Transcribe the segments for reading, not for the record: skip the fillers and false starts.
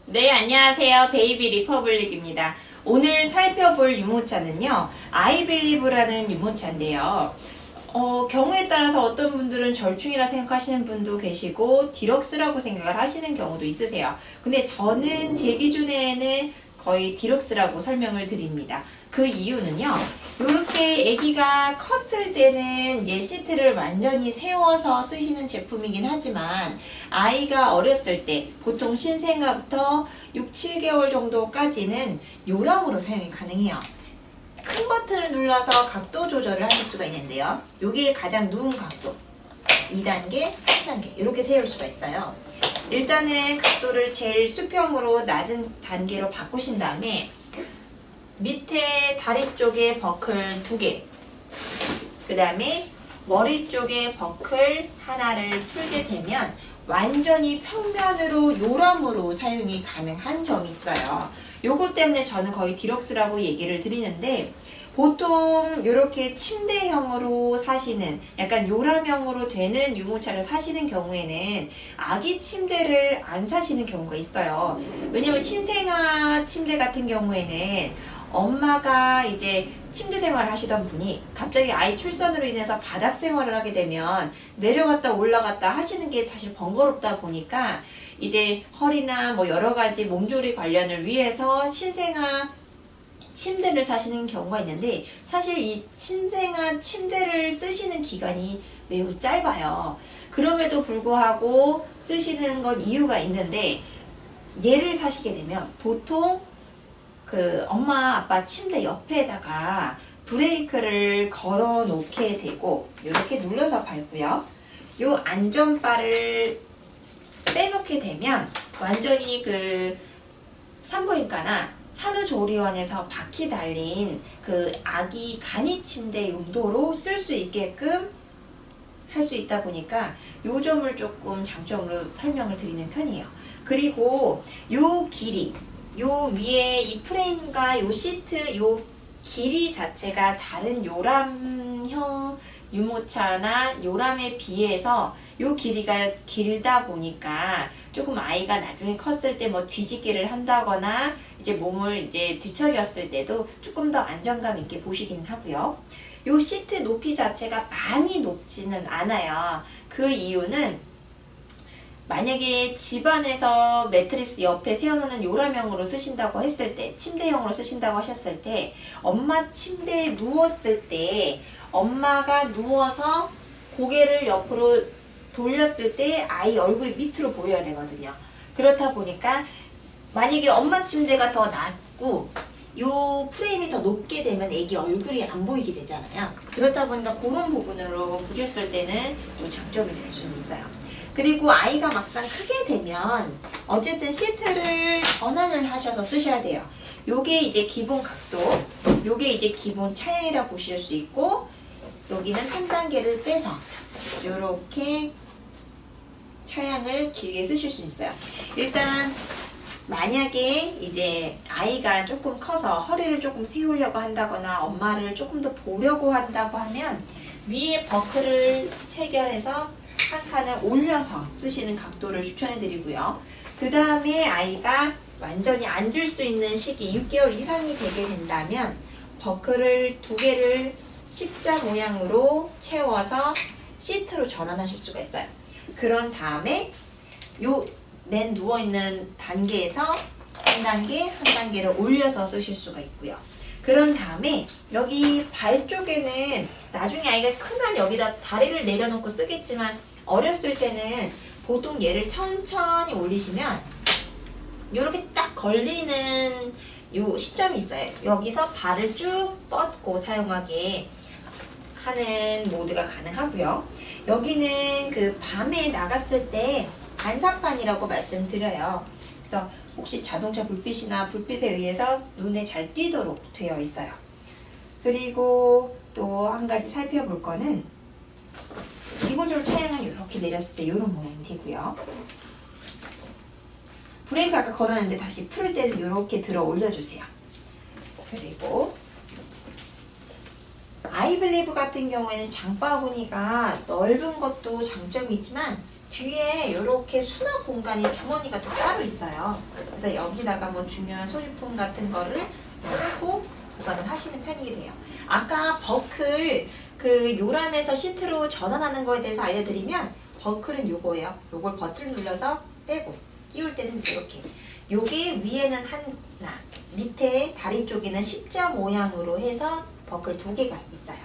네, 안녕하세요. 베이비 리퍼블릭입니다. 오늘 살펴볼 유모차는요, 아이빌리브라는 유모차인데요. 경우에 따라서 어떤 분들은 절충이라 생각하시는 분도 계시고 디럭스라고 생각을 하시는 경우도 있으세요. 근데 저는 제 기준에는 거의 디럭스라고 설명을 드립니다. 그 이유는요, 이렇게 아기가 컸을 때는 이제 시트를 완전히 세워서 쓰시는 제품이긴 하지만 아이가 어렸을 때 보통 신생아부터 6, 7개월 정도까지는 요람으로 사용이 가능해요. 큰 버튼을 눌러서 각도 조절을 하실 수가 있는데요. 이게 가장 누운 각도 2단계, 3단계 이렇게 세울 수가 있어요. 일단은 각도를 제일 수평으로 낮은 단계로 바꾸신 다음에 밑에 다리 쪽에 버클 2개, 그 다음에 머리 쪽에 버클 하나를 풀게 되면 완전히 평면으로 요람으로 사용이 가능한 점이 있어요. 요거 때문에 저는 거의 디럭스라고 얘기를 드리는데, 보통 이렇게 침대형으로 사시는, 약간 요람형으로 되는 유모차를 사시는 경우에는 아기 침대를 안 사시는 경우가 있어요. 왜냐면 신생아 침대 같은 경우에는 엄마가 이제 침대 생활을 하시던 분이 갑자기 아이 출산으로 인해서 바닥 생활을 하게 되면 내려갔다 올라갔다 하시는 게 사실 번거롭다 보니까 이제 허리나 뭐 여러 가지 몸조리 관련을 위해서 신생아 침대를 사시는 경우가 있는데, 사실 이 신생아 침대를 쓰시는 기간이 매우 짧아요. 그럼에도 불구하고 쓰시는 건 이유가 있는데, 얘를 사시게 되면 보통 그 엄마 아빠 침대 옆에다가 브레이크를 걸어 놓게 되고, 이렇게 눌러서 밟고요. 요 안전바를 빼놓게 되면 완전히 그 산부인과나 산후조리원에서 바퀴 달린 그 아기 간이 침대 용도로 쓸 수 있게끔 할 수 있다 보니까 요 점을 조금 장점으로 설명을 드리는 편이에요. 그리고 요 길이, 요 위에 이 프레임과 요 시트, 요 길이 자체가 다른 요람형 유모차나 요람에 비해서 요 길이가 길다 보니까 조금 아이가 나중에 컸을 때 뭐 뒤집기를 한다거나 이제 몸을 이제 뒤척였을 때도 조금 더 안정감 있게 보시긴 하고요. 요 시트 높이 자체가 많이 높지는 않아요. 그 이유는 만약에 집안에서 매트리스 옆에 세워놓는 요람형으로 쓰신다고 했을 때, 침대형으로 쓰신다고 하셨을 때, 엄마 침대에 누웠을 때 엄마가 누워서 고개를 옆으로 돌렸을 때 아이 얼굴이 밑으로 보여야 되거든요. 그렇다 보니까 만약에 엄마 침대가 더 낮고 요 프레임이 더 높게 되면 애기 얼굴이 안 보이게 되잖아요. 그렇다 보니까 그런 부분으로 보셨을 때는 또 장점이 될 수는 있어요. 그리고 아이가 막상 크게 되면 어쨌든 시트를 전환을 하셔서 쓰셔야 돼요. 요게 이제 기본 각도, 요게 이제 기본 차양이라 보실 수 있고, 여기는 한 단계를 빼서 요렇게 차양을 길게 쓰실 수 있어요. 일단 만약에 이제 아이가 조금 커서 허리를 조금 세우려고 한다거나 엄마를 조금 더 보려고 한다고 하면 위에 버클을 체결해서 한 칸을 올려서 쓰시는 각도를 추천해 드리고요. 그 다음에 아이가 완전히 앉을 수 있는 시기 6개월 이상이 되게 된다면 버클을 2개를 십자 모양으로 채워서 시트로 전환하실 수가 있어요. 그런 다음에 요 맨 누워있는 단계에서 한 단계, 한 단계를 올려서 쓰실 수가 있고요. 그런 다음에 여기 발 쪽에는 나중에 아이가 크면 여기다 다리를 내려놓고 쓰겠지만 어렸을 때는 보통 얘를 천천히 올리시면 이렇게 딱 걸리는 요 시점이 있어요. 여기서 발을 쭉 뻗고 사용하게 하는 모드가 가능하고요. 여기는 그 밤에 나갔을 때 반사판이라고 말씀드려요. 그래서 혹시 자동차 불빛이나 불빛에 의해서 눈에 잘 띄도록 되어 있어요. 그리고 또 한 가지 살펴볼 거는 기본적으로 차량은 이렇게 내렸을 때 이런 모양이 되고요. 브레이크 아까 걸었는데 다시 풀 때는 이렇게 들어 올려주세요. 그리고 아이블리브 같은 경우에는 장바구니가 넓은 것도 장점이지만 뒤에 이렇게 수납 공간이 주머니가 또 따로 있어요. 그래서 여기다가 뭐 중요한 소지품 같은 거를 넣고 보관을 하시는 편이게 돼요. 아까 버클 그 요람에서 시트로 전환하는 거에 대해서 알려드리면 버클은 요거예요. 요걸 버튼을 눌러서 빼고 끼울 때는 이렇게. 요게 위에는 하나, 밑에 다리 쪽에는 십자 모양으로 해서 버클 2개가 있어요.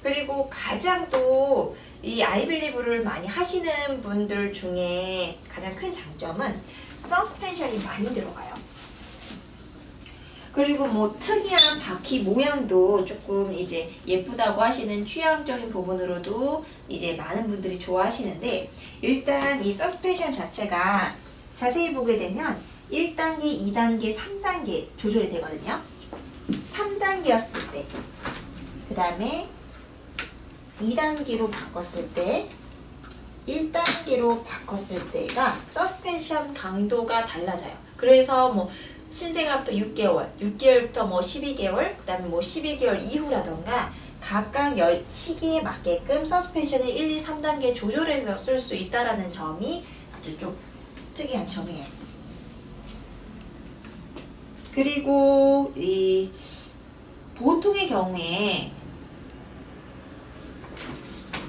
그리고 가장 또 이 아이빌리브를 많이 하시는 분들 중에 가장 큰 장점은 서스펜션이 많이 들어가요. 그리고 뭐 특이한 바퀴 모양도 조금 이제 예쁘다고 하시는 취향적인 부분으로도 이제 많은 분들이 좋아하시는데, 일단 이 서스펜션 자체가 자세히 보게 되면 1단계, 2단계, 3단계 조절이 되거든요. 3단계였을 때, 그 다음에 2단계로 바꿨을 때, 1단계로 바꿨을 때가 서스펜션 강도가 달라져요. 그래서 뭐 신생아부터 6개월, 6개월부터 뭐 12개월, 그 다음에 뭐 12개월 이후라던가 각각 시기에 맞게끔 서스펜션을 1, 2, 3단계 조절해서 쓸 수 있다는 점이 아주 좀 특이한 점이에요. 그리고 이 보통의 경우에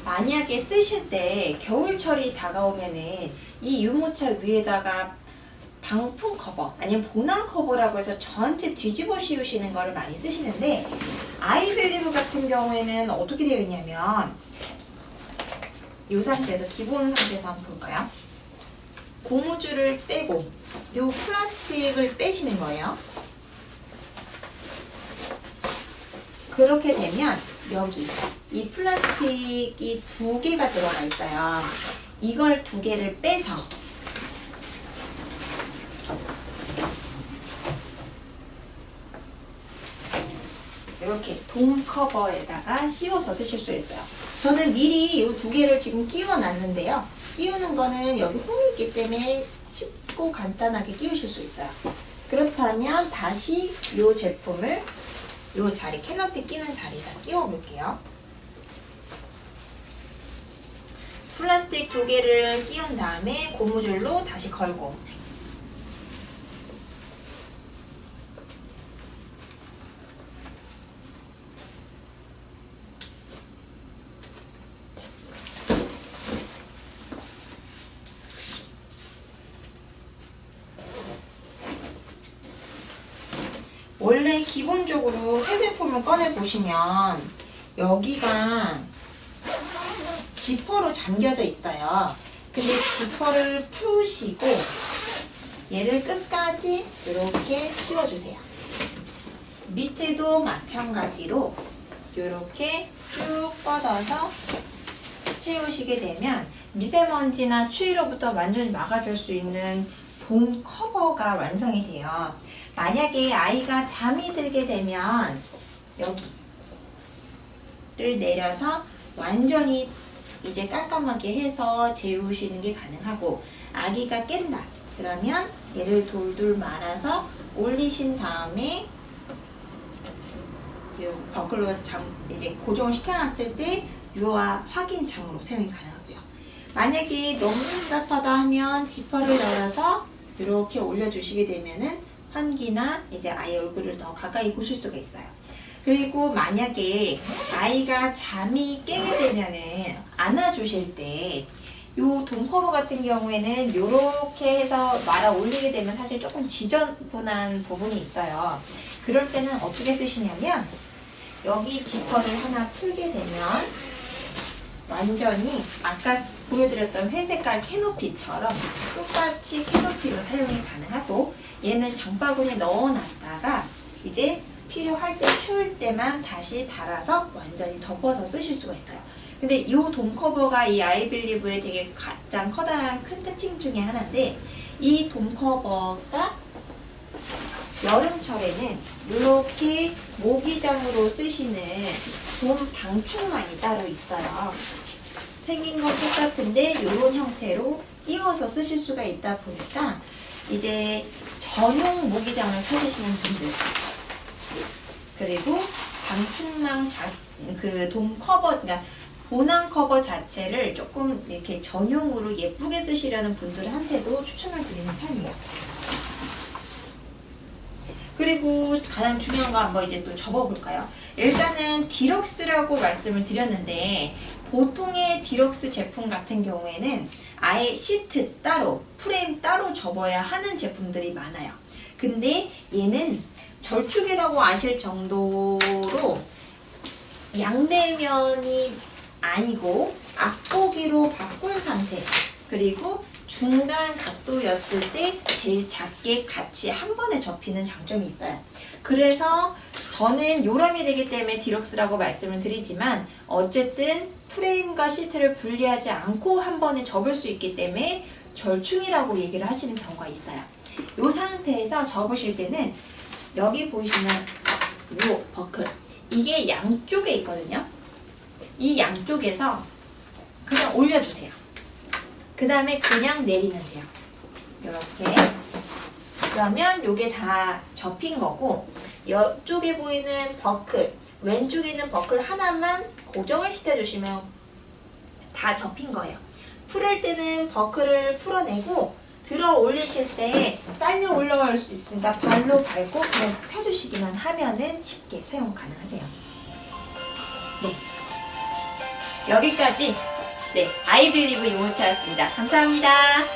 만약에 쓰실 때 겨울철이 다가오면은 이 유모차 위에다가 방풍 커버 아니면 보남 커버라고 해서 전체 뒤집어 씌우시는 거를 많이 쓰시는데, 아이빌리브 같은 경우에는 어떻게 되어 있냐면 이 상태에서 기본 상태에서 한번 볼까요? 고무줄을 빼고 이 플라스틱을 빼시는 거예요. 그렇게 되면 여기 이 플라스틱이 2개가 들어가 있어요. 이걸 2개를 빼서 이렇게 돔 커버에다가 씌워서 쓰실 수 있어요. 저는 미리 이 2개를 지금 끼워 놨는데요. 끼우는 거는 여기 홈이 있기 때문에 쉽고 간단하게 끼우실 수 있어요. 그렇다면 다시 이 제품을 이 자리, 캐너피 끼는 자리에다 끼워 볼게요. 플라스틱 2개를 끼운 다음에 고무줄로 다시 걸고, 원래 기본적으로 새 제품을 꺼내 보시면 여기가 지퍼로 잠겨져 있어요. 근데 지퍼를 푸시고 얘를 끝까지 이렇게 씌워주세요. 밑에도 마찬가지로 이렇게 쭉 뻗어서 채우시게 되면 미세먼지나 추위로부터 완전히 막아줄 수 있는 돔 커버가 완성이 돼요. 만약에 아이가 잠이 들게 되면 여기를 내려서 완전히 이제 깜깜하게 해서 재우시는 게 가능하고, 아기가 깬다 그러면 얘를 돌돌 말아서 올리신 다음에 이 버클로 이제 고정을 시켜놨을 때 유아 확인장으로 사용이 가능하고요. 만약에 너무 답답하다 하면 지퍼를 열어서 이렇게 올려주시게 되면은 환기나 이제 아이 얼굴을 더 가까이 보실 수가 있어요. 그리고 만약에 아이가 잠이 깨게 되면은 안아주실 때 이 돔커버 같은 경우에는 이렇게 해서 말아 올리게 되면 사실 조금 지저분한 부분이 있어요. 그럴 때는 어떻게 쓰시냐면 여기 지퍼를 하나 풀게 되면 완전히 아까 보여드렸던 회색깔 캐노피처럼 똑같이 캐노피로 사용이 가능하고, 얘는 장바구니에 넣어놨다가 이제 필요할 때 추울 때만 다시 달아서 완전히 덮어서 쓰실 수가 있어요. 근데 이 돔 커버가 이 아이빌리브의 되게 가장 커다란 큰 특징 중에 하나인데, 이 돔 커버가 여름철에는 이렇게 모기장으로 쓰시는 돔 방충망이 따로 있어요. 생긴 건 똑같은데 이런 형태로 끼워서 쓰실 수가 있다 보니까 이제 전용 모기장을 찾으시는 분들, 그리고 방충망 그 돔 커버, 그러니까 보낭 커버 자체를 조금 이렇게 전용으로 예쁘게 쓰시려는 분들한테도 추천을 드리는 편이에요. 그리고 가장 중요한 거 한번 이제 또 접어볼까요? 일단은 디럭스라고 말씀을 드렸는데, 보통의 디럭스 제품 같은 경우에는 아예 시트 따로, 프레임 따로 접어야 하는 제품들이 많아요. 근데 얘는 절충이라고 아실 정도로 양대면이 아니고 앞보기로 바꾼 상태, 그리고 중간 각도였을 때 제일 작게 같이 한 번에 접히는 장점이 있어요. 그래서 저는 요람이 되기 때문에 디럭스라고 말씀을 드리지만, 어쨌든 프레임과 시트를 분리하지 않고 한 번에 접을 수 있기 때문에 절충이라고 얘기를 하시는 경우가 있어요. 이 상태에서 접으실 때는 여기 보이시는 요 버클, 이게 양쪽에 있거든요. 이 양쪽에서 그냥 올려주세요. 그 다음에 그냥 내리면 돼요. 이렇게. 그러면 요게 다 접힌 거고, 이쪽에 보이는 버클, 왼쪽에 있는 버클 하나만 고정을 시켜주시면 다 접힌 거예요. 풀을 때는 버클을 풀어내고, 들어 올리실 때 딸려 올라갈 수 있으니까 발로 밟고 그냥 펴주시기만 하면은 쉽게 사용 가능하세요. 네. 여기까지 아이빌리브 유모차였습니다. 감사합니다.